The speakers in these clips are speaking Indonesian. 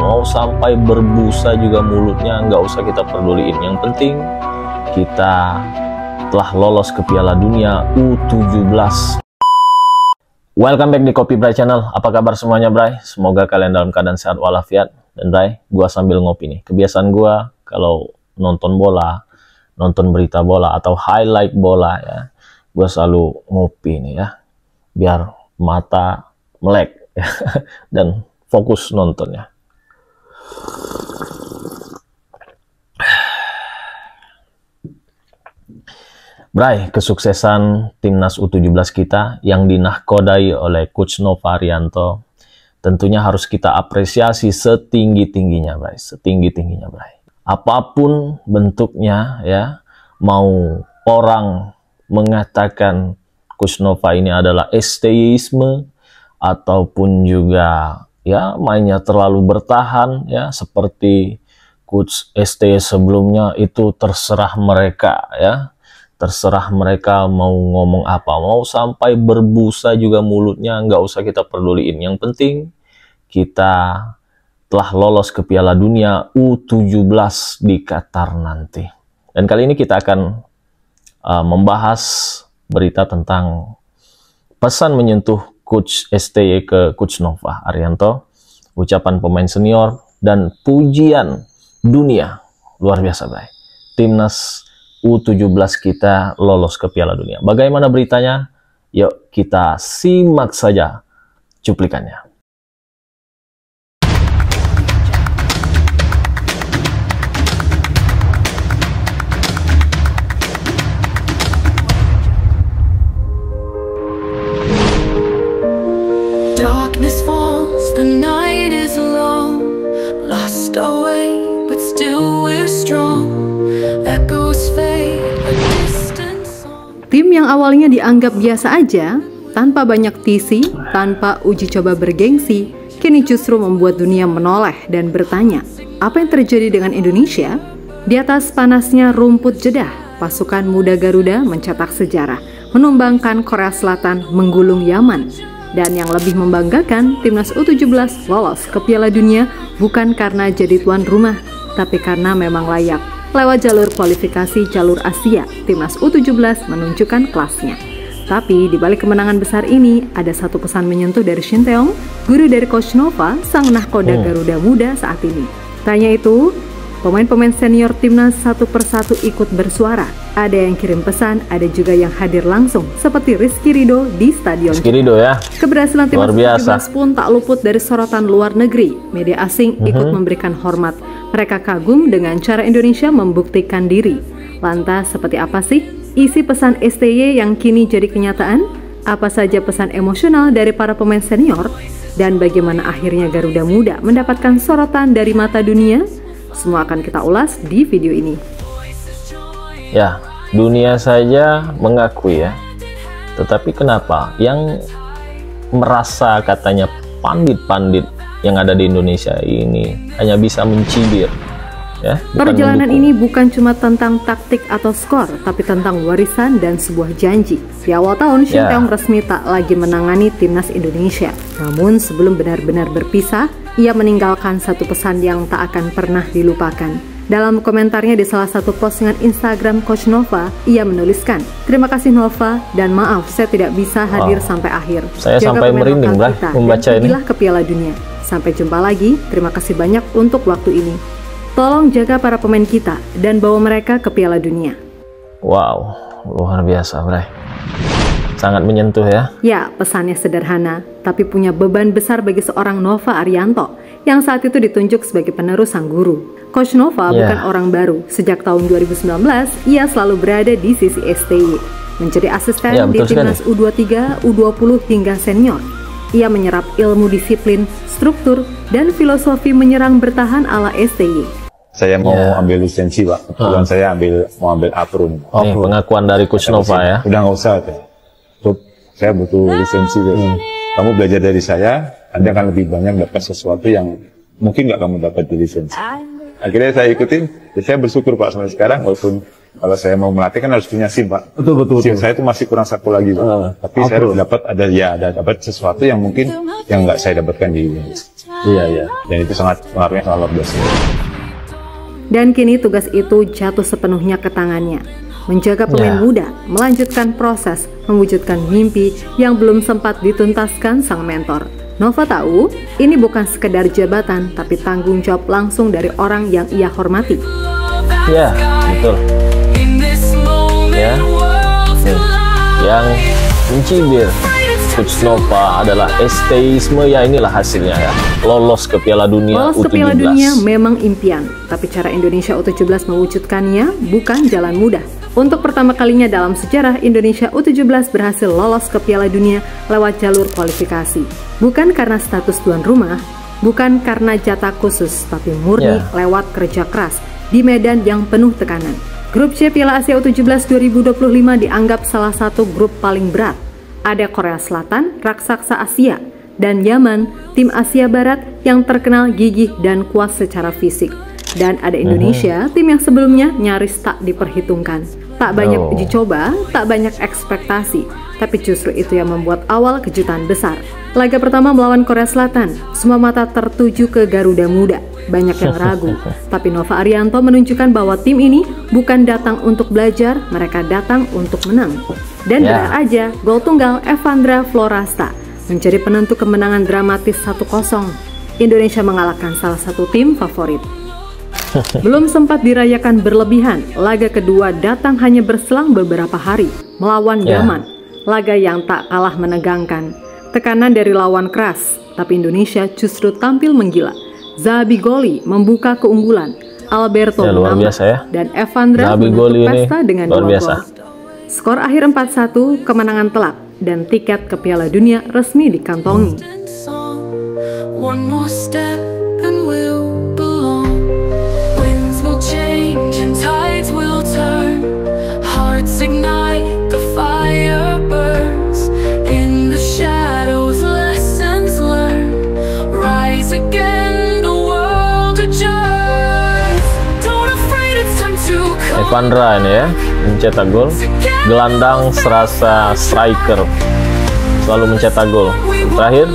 mau sampai berbusa juga mulutnya, nggak usah kita peduliin. Yang penting kita telah lolos ke Piala Dunia U17. Welcome back di Kopi Bray Channel. Apa kabar semuanya, Bray? Semoga kalian dalam keadaan sehat walafiat. Dan Bray, gua sambil ngopi nih. Kebiasaan gua kalau nonton bola, nonton berita bola atau highlight bola ya, gua selalu ngopi nih ya, biar mata melek ya, dan fokus nontonnya. Bray, kesuksesan timnas U17 kita yang dinahkodai oleh Coach Nova Arianto tentunya harus kita apresiasi setinggi-tingginya, Bray. Setinggi-tingginya, Bray. Apapun bentuknya ya, mau orang mengatakan Coach Nova ini adalah STYisme ataupun juga ya mainnya terlalu bertahan ya seperti Coach STY sebelumnya, itu terserah mereka ya. Terserah mereka mau ngomong apa, mau sampai berbusa juga mulutnya, nggak usah kita peduliin. Yang penting kita telah lolos ke Piala Dunia U17 di Qatar nanti. Dan kali ini kita akan membahas berita tentang pesan menyentuh Coach STY ke Coach Nova Arianto, ucapan pemain senior, dan pujian dunia. Luar biasa, Bray. Timnas U17 kita lolos ke Piala Dunia. Bagaimana beritanya? Yuk kita simak saja cuplikannya. Darkness falls, the night is long, lost our way, but still we're strong. Echoes fade, a distant song. Tim yang awalnya dianggap biasa aja, tanpa banyak tisi, tanpa uji coba bergengsi, kini justru membuat dunia menoleh dan bertanya, apa yang terjadi dengan Indonesia? Di atas panasnya rumput jedah, pasukan muda Garuda mencetak sejarah, menumbangkan Korea Selatan, menggulung Yaman. Dan yang lebih membanggakan, timnas U17 lolos ke Piala Dunia bukan karena jadi tuan rumah, tapi karena memang layak. Lewat jalur kualifikasi jalur Asia, timnas U17 menunjukkan kelasnya. Tapi di balik kemenangan besar ini, ada satu pesan menyentuh dari Shin Tae-yong, guru dari Coach Nova, sang nahkoda Garuda muda saat ini. Tanya itu, pemain-pemain senior timnas satu persatu ikut bersuara. Ada yang kirim pesan, ada juga yang hadir langsung, seperti Rizky Ridho di Stadion. Rizky Ridho ya. Keberhasilan timnas U17 pun tak luput dari sorotan luar negeri. Media asing ikut memberikan hormat. Mereka kagum dengan cara Indonesia membuktikan diri. Lantas seperti apa sih isi pesan STY yang kini jadi kenyataan? Apa saja pesan emosional dari para pemain senior? Dan bagaimana akhirnya Garuda Muda mendapatkan sorotan dari mata dunia? Semua akan kita ulas di video ini. Ya, dunia saja mengakui ya. Tetapi kenapa yang merasa katanya pandit-pandit yang ada di Indonesia ini hanya bisa mencibir ya? Perjalanan ini bukan cuma tentang taktik atau skor, tapi tentang warisan dan sebuah janji. Di awal tahun, Shin Tae-yong resmi tak lagi menangani timnas Indonesia. Namun sebelum benar-benar berpisah, ia meninggalkan satu pesan yang tak akan pernah dilupakan. Dalam komentarnya di salah satu postingan Instagram Coach Nova, ia menuliskan, "Terima kasih Nova, dan maaf saya tidak bisa hadir sampai akhir. Saya Jaga sampai merinding membaca ini. Pergilah ke Piala Dunia. Sampai jumpa lagi, terima kasih banyak untuk waktu ini. Tolong jaga para pemain kita dan bawa mereka ke Piala Dunia." Wow, luar biasa, Bray. Sangat menyentuh ya. Ya, pesannya sederhana, tapi punya beban besar bagi seorang Nova Arianto yang saat itu ditunjuk sebagai penerus sang guru. Coach Nova bukan orang baru. Sejak tahun 2019, ia selalu berada di sisi STY. Menjadi asisten di timnas U23, U20 hingga senior. Ia menyerap ilmu disiplin, struktur, dan filosofi menyerang bertahan ala STY. Saya mau ambil lisensi, Pak. Kebetulan saya mau ambil apron. Nih, pengakuan dari Coach Nova ya. Udah nggak usah, saya butuh lisensi. Kamu belajar dari saya, Anda akan lebih banyak dapat sesuatu yang mungkin nggak kamu dapat di lisensi. Akhirnya saya ikutin, saya bersyukur Pak sampai sekarang, walaupun kalau saya mau melatih kan harus punya SIM Pak. Betul. SIM saya itu masih kurang satu lagi Pak. Tapi saya dapat ada dapat sesuatu yang mungkin yang nggak saya dapatkan di Iya. Dan itu pengaruhnya sangat luar biasa. Dan kini tugas itu jatuh sepenuhnya ke tangannya. Menjaga pemain muda, melanjutkan proses, mewujudkan mimpi yang belum sempat dituntaskan sang mentor. Nova tahu, ini bukan sekedar jabatan, tapi tanggung jawab langsung dari orang yang ia hormati. Ya, betul. Ya, yang mencibir Coach Nova adalah esteisme, ya inilah hasilnya ya. Lolos ke Piala Dunia Lolos U17. ke Piala Dunia memang impian, tapi cara Indonesia U17 mewujudkannya bukan jalan mudah. Untuk pertama kalinya dalam sejarah, Indonesia U17 berhasil lolos ke Piala Dunia lewat jalur kualifikasi. Bukan karena status tuan rumah, bukan karena jatah khusus, tapi murni lewat kerja keras di medan yang penuh tekanan. Grup C Piala Asia U17 2025 dianggap salah satu grup paling berat. Ada Korea Selatan, raksasa Asia, dan Yaman, tim Asia Barat yang terkenal gigih dan kuat secara fisik. Dan ada Indonesia, tim yang sebelumnya nyaris tak diperhitungkan. Tak banyak uji coba, tak banyak ekspektasi, tapi justru itu yang membuat awal kejutan besar. Laga pertama melawan Korea Selatan, semua mata tertuju ke Garuda Muda. Banyak yang ragu, tapi Nova Arianto menunjukkan bahwa tim ini bukan datang untuk belajar, mereka datang untuk menang. Dan benar aja, gol tunggal Evandra Florasta menjadi penentu kemenangan dramatis 1-0. Indonesia mengalahkan salah satu tim favorit. Belum sempat dirayakan berlebihan, laga kedua datang hanya berselang beberapa hari melawan Yaman. Laga yang tak kalah menegangkan. Tekanan dari lawan keras, tapi Indonesia justru tampil menggila. Zahabi Goli membuka keunggulan, Alberto menambah, dan Evandra menutup pesta dengan 2 gol. Skor akhir 4-1, kemenangan telak, dan tiket ke Piala Dunia resmi dikantongi. One more step and we'll belong. Winds will change and tides will turn. Hearts ignite, the fire burns. In the shadows, lessons learned. Rise again, the world adjourns. Don't afraid, it's time to come. Evandra ini ya, mencetak gol. Gelandang serasa striker, selalu mencetak gol. Terakhir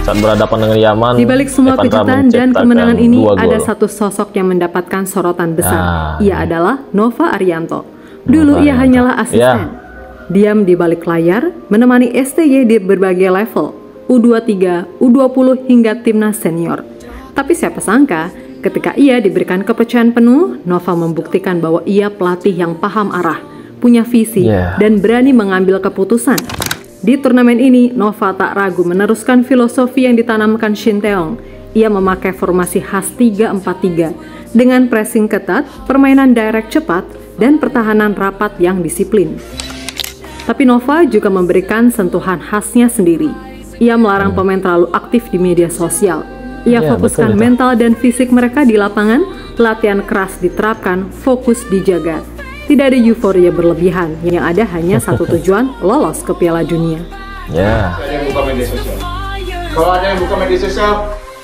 saat berhadapan dengan Yaman, di balik semua kejutan dan kemenangan ini ada satu sosok yang mendapatkan sorotan besar. Ia adalah Nova Arianto. Dulu ia hanyalah asisten, diam di balik layar, menemani STY di berbagai level, U23, U20 hingga timnas senior. Tapi siapa sangka, ketika ia diberikan kepercayaan penuh, Nova membuktikan bahwa ia pelatih yang paham arah, punya visi, dan berani mengambil keputusan. Di turnamen ini, Nova tak ragu meneruskan filosofi yang ditanamkan Shin Tae-yong. Ia memakai formasi khas 3-4-3 dengan pressing ketat, permainan direct cepat, dan pertahanan rapat yang disiplin. Tapi Nova juga memberikan sentuhan khasnya sendiri. Ia melarang pemain terlalu aktif di media sosial. Ia fokuskan mental dan fisik mereka di lapangan, latihan keras diterapkan, fokus dijaga. Tidak ada euforia berlebihan, yang ada hanya satu tujuan, lolos ke Piala Dunia. Ada yang buka media sosial. Kalau ada yang buka media sosial,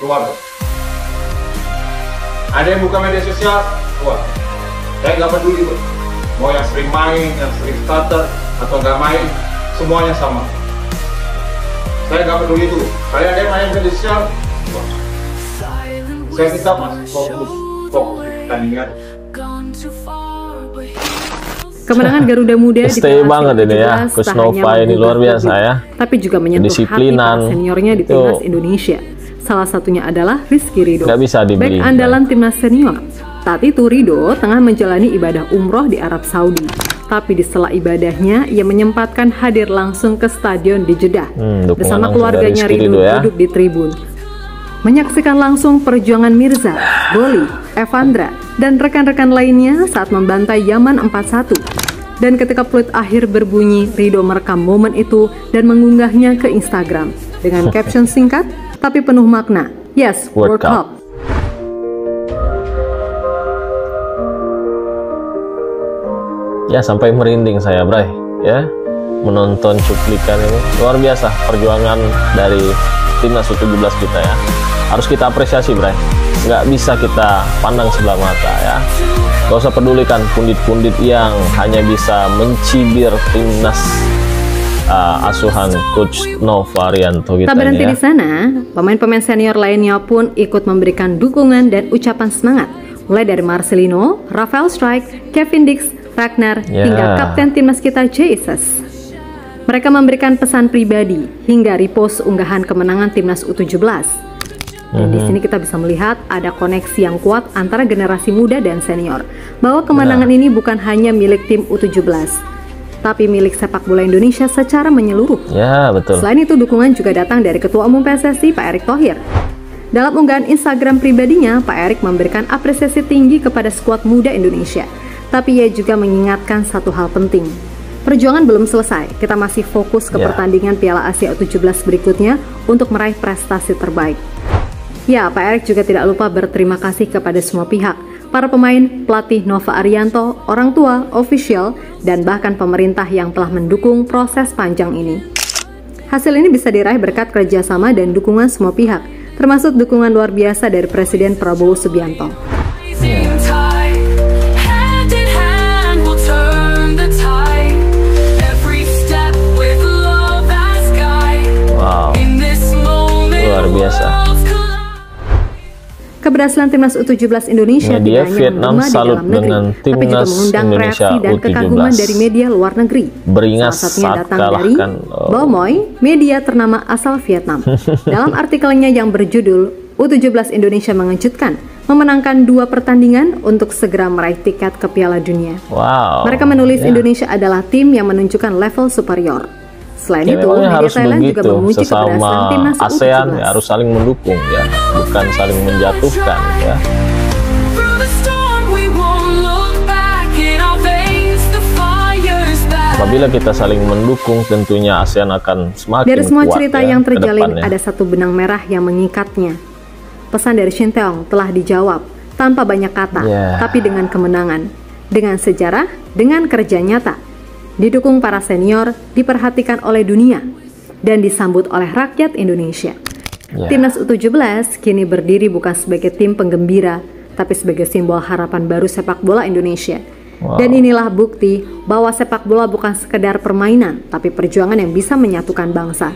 keluar. Ada yang buka media sosial, keluar. Saya nggak peduli, bro. Mau yang sering main, yang sering starter, atau nggak main, semuanya sama. Saya nggak peduli itu. Kalian ada yang main media sosial, keluar. Saya minta mas, fokus pertandingan. Kemenangan Garuda Muda di Piala banget ini ya, Coach Nova ini luar biasa ya. Tapi juga menyentuh hati para seniornya di timnas Indonesia. Salah satunya adalah Rizky Ridho, bek andalan timnas senior. Saat itu Ridho tengah menjalani ibadah umroh di Arab Saudi. Tapi di sela ibadahnya, ia menyempatkan hadir langsung ke stadion di Jeddah bersama keluarganya. Ridho duduk di tribun, menyaksikan langsung perjuangan Mirza, Goli, Evandra, dan rekan-rekan lainnya saat membantai Yaman 4-1. Dan ketika peluit akhir berbunyi, Ridho merekam momen itu dan mengunggahnya ke Instagram dengan caption singkat tapi penuh makna. Yes, World Cup. Ya, sampai merinding saya, Bray. Ya, menonton cuplikan ini luar biasa perjuangan dari timnas U17 kita ya. Harus kita apresiasi, Bray. Nggak bisa kita pandang sebelah mata ya. Gak usah pedulikan pundit-pundit yang hanya bisa mencibir timnas asuhan Coach Nova Arianto kita Tak berhenti ini, di sana, pemain-pemain senior lainnya pun ikut memberikan dukungan dan ucapan semangat, mulai dari Marcelino, Rafael Struijk, Kevin Dix, Ragnar, hingga kapten timnas kita Jesus. Mereka memberikan pesan pribadi hingga repost unggahan kemenangan timnas U17. Dan di sini kita bisa melihat ada koneksi yang kuat antara generasi muda dan senior, bahwa kemenangan ini bukan hanya milik tim U17, tapi milik sepak bola Indonesia secara menyeluruh. Ya, betul. Selain itu, dukungan juga datang dari Ketua Umum PSSI Pak Erick Thohir. Dalam unggahan Instagram pribadinya, Pak Erick memberikan apresiasi tinggi kepada skuad muda Indonesia. Tapi ia juga mengingatkan satu hal penting. Perjuangan belum selesai, kita masih fokus ke pertandingan Piala Asia U17 berikutnya untuk meraih prestasi terbaik. Ya, Pak Erick juga tidak lupa berterima kasih kepada semua pihak, para pemain, pelatih Nova Arianto, orang tua, official, dan bahkan pemerintah yang telah mendukung proses panjang ini. Hasil ini bisa diraih berkat kerjasama dan dukungan semua pihak, termasuk dukungan luar biasa dari Presiden Prabowo Subianto. Wow, luar biasa. Keberhasilan timnas U17 Indonesia Media tidak hanya Vietnam menggema di salut dalam negeri, dengan tapi juga timnas mengundang Indonesia reaksi dan U17. kekaguman dari media luar negeri. Beringas Salah satunya saat datang dari kalahkan Bomoy, media ternama asal Vietnam. Dalam artikelnya yang berjudul U17 Indonesia mengejutkan, memenangkan 2 pertandingan untuk segera meraih tiket ke Piala Dunia. Wow. Mereka menulis Indonesia adalah tim yang menunjukkan level superior. Selain Ya, itu, memang media harus Thailand juga begitu. memuji keberhasilan Sesama timnas ASEAN U17. ya, harus saling mendukung ya, bukan saling menjatuhkan ya. Apabila kita saling mendukung, tentunya ASEAN akan semakin Dari semua kuat cerita ya, yang ke terjalin, depannya. ada satu benang merah yang mengikatnya. Pesan dari Shin Tae-yong telah dijawab tanpa banyak kata, tapi dengan kemenangan, dengan sejarah, dengan kerja nyata. Didukung para senior, diperhatikan oleh dunia, dan disambut oleh rakyat Indonesia. Timnas U17 kini berdiri bukan sebagai tim penggembira, tapi sebagai simbol harapan baru sepak bola Indonesia. Dan inilah bukti bahwa sepak bola bukan sekedar permainan, tapi perjuangan yang bisa menyatukan bangsa.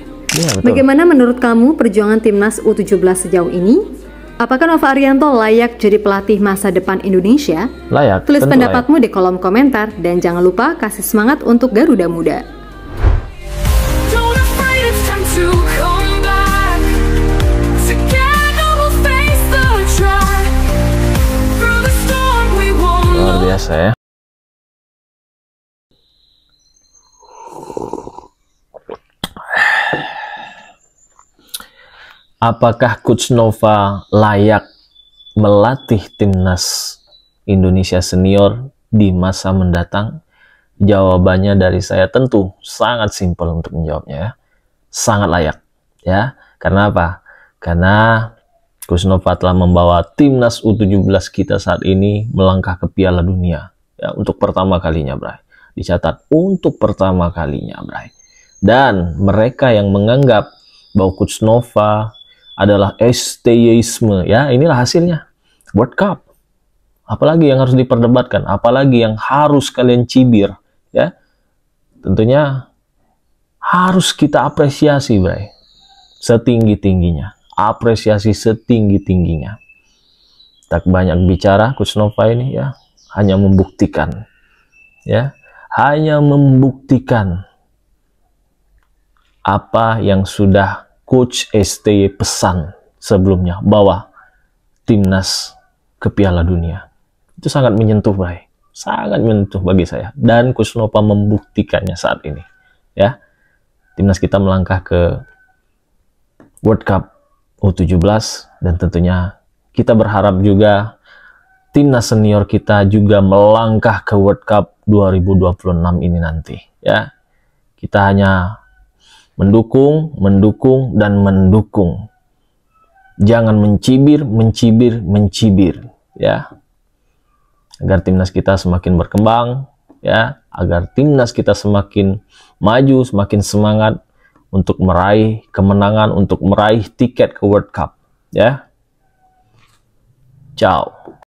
Bagaimana menurut kamu perjuangan timnas U17 sejauh ini? Apakah Nova Arianto layak jadi pelatih masa depan Indonesia? Layak. Tulis pendapatmu di kolom komentar dan jangan lupa kasih semangat untuk Garuda Muda. Luar biasa ya. Apakah Coach Nova layak melatih timnas Indonesia senior di masa mendatang? Jawabannya dari saya tentu sangat simpel untuk menjawabnya ya. Sangat layak ya. Karena apa? Karena Coach Nova telah membawa timnas U17 kita saat ini melangkah ke Piala Dunia ya, untuk pertama kalinya, Bray. Dicatat untuk pertama kalinya, Bray. Dan mereka yang menganggap bahwa Coach Nova adalah STYisme ya, inilah hasilnya. World Cup. Apalagi yang harus diperdebatkan, apalagi yang harus kalian cibir ya. Tentunya harus kita apresiasi, Bray. Setinggi-tingginya. Apresiasi setinggi-tingginya. Tak banyak bicara Coach Nova ini ya, hanya membuktikan ya, hanya membuktikan apa yang sudah Coach STY pesan sebelumnya, bahwa timnas ke Piala Dunia. Itu sangat menyentuh, Bray. Sangat menyentuh bagi saya. Dan Coach Nova membuktikannya saat ini. Ya, timnas kita melangkah ke World Cup U17 dan tentunya kita berharap juga timnas senior kita juga melangkah ke World Cup 2026 ini nanti. Ya, kita hanya mendukung, dan mendukung. Jangan mencibir, ya. Agar timnas kita semakin berkembang, ya. Agar timnas kita semakin maju, semakin semangat untuk meraih kemenangan, untuk meraih tiket ke World Cup, ya. Ciao.